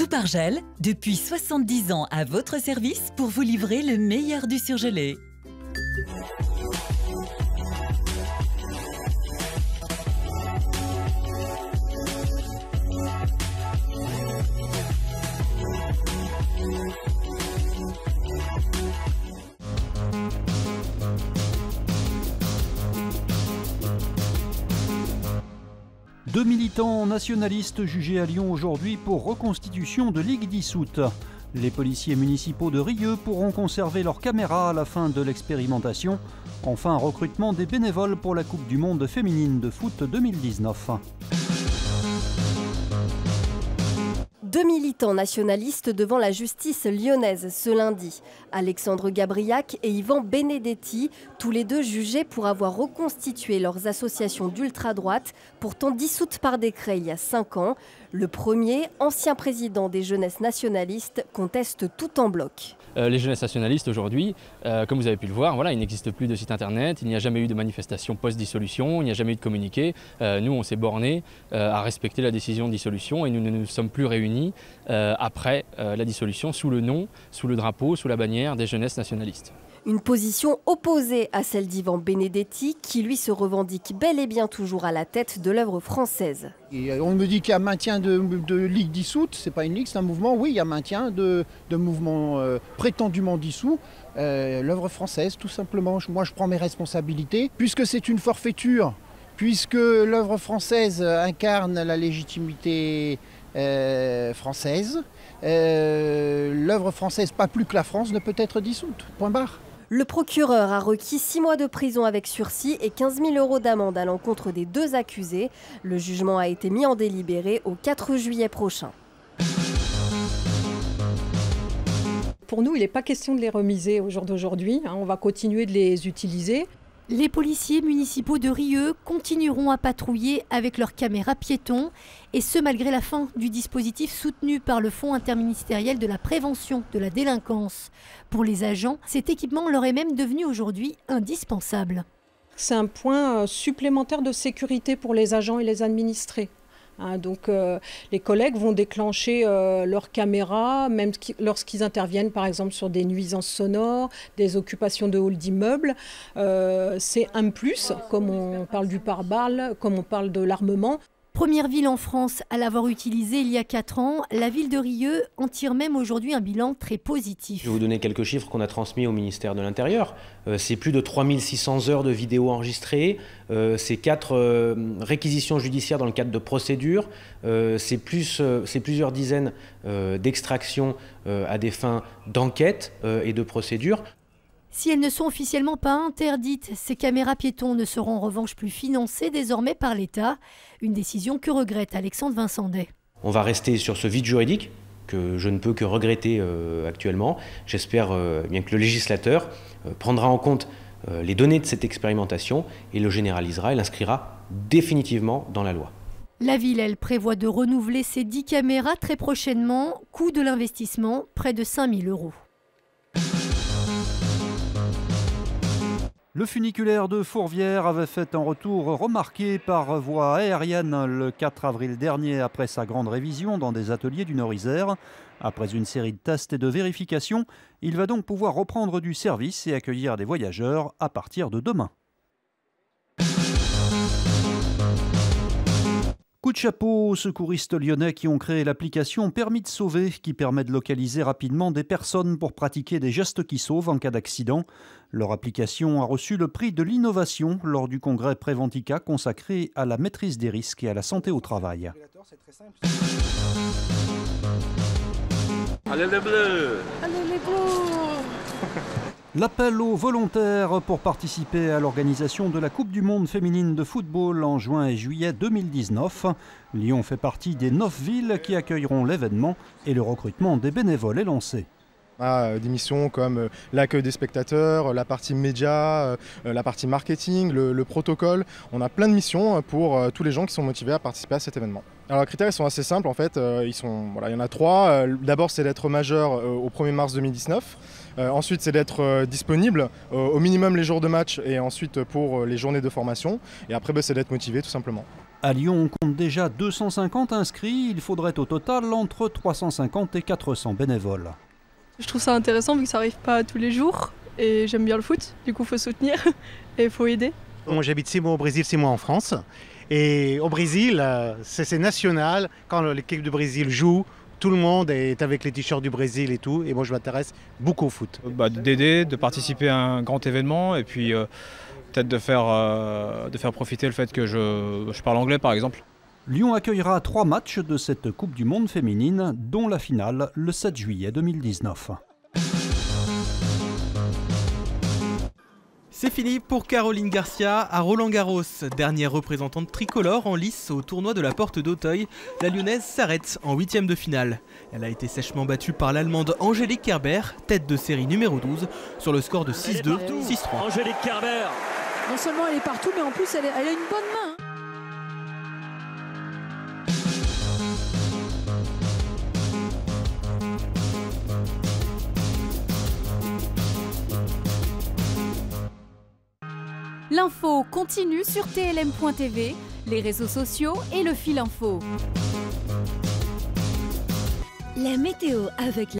Groupe Argel, depuis 70 ans à votre service pour vous livrer le meilleur du surgelé. Deux militants nationalistes jugés à Lyon aujourd'hui pour reconstitution de ligue dissoute. Les policiers municipaux de Rieux pourront conserver leurs caméras à la fin de l'expérimentation. Enfin, recrutement des bénévoles pour la Coupe du Monde féminine de foot 2019. Deux militants nationalistes devant la justice lyonnaise ce lundi. Alexandre Gabriac et Yvan Benedetti, tous les deux jugés pour avoir reconstitué leurs associations d'ultra-droite, pourtant dissoutes par décret il y a 5 ans. Le premier, ancien président des Jeunesses nationalistes, conteste tout en bloc. Les Jeunesses nationalistes aujourd'hui, comme vous avez pu le voir, voilà, il n'existe plus de site internet, il n'y a jamais eu de manifestation post-dissolution, il n'y a jamais eu de communiqué. Nous, on s'est borné à respecter la décision de dissolution et nous ne nous sommes plus réunis après la dissolution sous le nom, sous le drapeau, sous la bannière des Jeunesses nationalistes. Une position opposée à celle d'Yvan Benedetti, qui lui se revendique bel et bien toujours à la tête de l'œuvre française. Et on me dit qu'il y a maintien de ligue dissoute, c'est pas une ligue, c'est un mouvement. Oui, il y a maintien de mouvements prétendument dissous. L'œuvre française, tout simplement. Moi, je prends mes responsabilités. Puisque c'est une forfaiture, puisque l'œuvre française incarne la légitimité française, l'œuvre française, pas plus que la France, ne peut être dissoute. Point barre. Le procureur a requis 6 mois de prison avec sursis et 15 000 € d'amende à l'encontre des deux accusés. Le jugement a été mis en délibéré au 4 juillet prochain. Pour nous, il n'est pas question de les remiser au jour d'aujourd'hui. On va continuer de les utiliser. Les policiers municipaux de Rieux continueront à patrouiller avec leurs caméras piétons, et ce malgré la fin du dispositif soutenu par le Fonds interministériel de la prévention de la délinquance. Pour les agents, cet équipement leur est même devenu aujourd'hui indispensable. C'est un point supplémentaire de sécurité pour les agents et les administrés. Donc les collègues vont déclencher leurs caméras, même lorsqu'ils interviennent par exemple sur des nuisances sonores, des occupations de halls d'immeubles. C'est un plus, comme on parle du pare-balles, comme on parle de l'armement. Première ville en France à l'avoir utilisé il y a 4 ans, la ville de Rieux en tire même aujourd'hui un bilan très positif. Je vais vous donner quelques chiffres qu'on a transmis au ministère de l'Intérieur. C'est plus de 3600 heures de vidéos enregistrées, c'est 4 réquisitions judiciaires dans le cadre de procédures, c'est plusieurs dizaines d'extractions à des fins d'enquête et de procédures. Si elles ne sont officiellement pas interdites, ces caméras piétons ne seront en revanche plus financées désormais par l'État. Une décision que regrette Alexandre Vincendet. On va rester sur ce vide juridique que je ne peux que regretter actuellement. J'espère bien que le législateur prendra en compte les données de cette expérimentation et le généralisera et l'inscrira définitivement dans la loi. La ville, elle, prévoit de renouveler ces 10 caméras très prochainement. Coût de l'investissement, près de 5 000 €. Le funiculaire de Fourvière avait fait un retour remarqué par voie aérienne le 4 avril dernier après sa grande révision dans des ateliers du Nord-Isère. Après une série de tests et de vérifications, il va donc pouvoir reprendre du service et accueillir des voyageurs à partir de demain. Coup de chapeau aux secouristes lyonnais qui ont créé l'application Permis de sauver qui permet de localiser rapidement des personnes pour pratiquer des gestes qui sauvent en cas d'accident. Leur application a reçu le prix de l'innovation lors du congrès Préventica consacré à la maîtrise des risques et à la santé au travail. Allez les bleus! Allez les bleus! L'appel aux volontaires pour participer à l'organisation de la Coupe du Monde féminine de football en juin et juillet 2019. Lyon fait partie des 9 villes qui accueilleront l'événement et le recrutement des bénévoles est lancé. Des missions comme l'accueil des spectateurs, la partie média, la partie marketing, le protocole. On a plein de missions pour tous les gens qui sont motivés à participer à cet événement. Alors les critères ils sont assez simples en fait, il y en a 3. D'abord c'est d'être majeur au 1er mars 2019. Ensuite c'est d'être disponible au minimum les jours de match et ensuite pour les journées de formation. Et après c'est d'être motivé tout simplement. À Lyon, on compte déjà 250 inscrits. Il faudrait au total entre 350 et 400 bénévoles. Je trouve ça intéressant vu que ça n'arrive pas tous les jours. Et j'aime bien le foot, du coup il faut soutenir et il faut aider. Moi j'habite 6 mois au Brésil, 6 mois en France. Et au Brésil, c'est national. Quand l'équipe du Brésil joue, tout le monde est avec les t-shirts du Brésil et tout. Et moi je m'intéresse beaucoup au foot. D'aider, de participer à un grand événement et puis peut-être de faire profiter le fait que je parle anglais par exemple. Lyon accueillera 3 matchs de cette Coupe du Monde féminine, dont la finale le 7 juillet 2019. C'est fini pour Caroline Garcia à Roland-Garros. Dernière représentante tricolore en lice au tournoi de la Porte d'Auteuil, la Lyonnaise s'arrête en 8e de finale. Elle a été sèchement battue par l'Allemande Angélique Kerber, tête de série numéro 12, sur le score de 6-2, 6-3. Angélique Kerber. Non seulement elle est partout, mais en plus elle a une bonne main. L'info continue sur tlm.tv, les réseaux sociaux et le fil info. La météo avec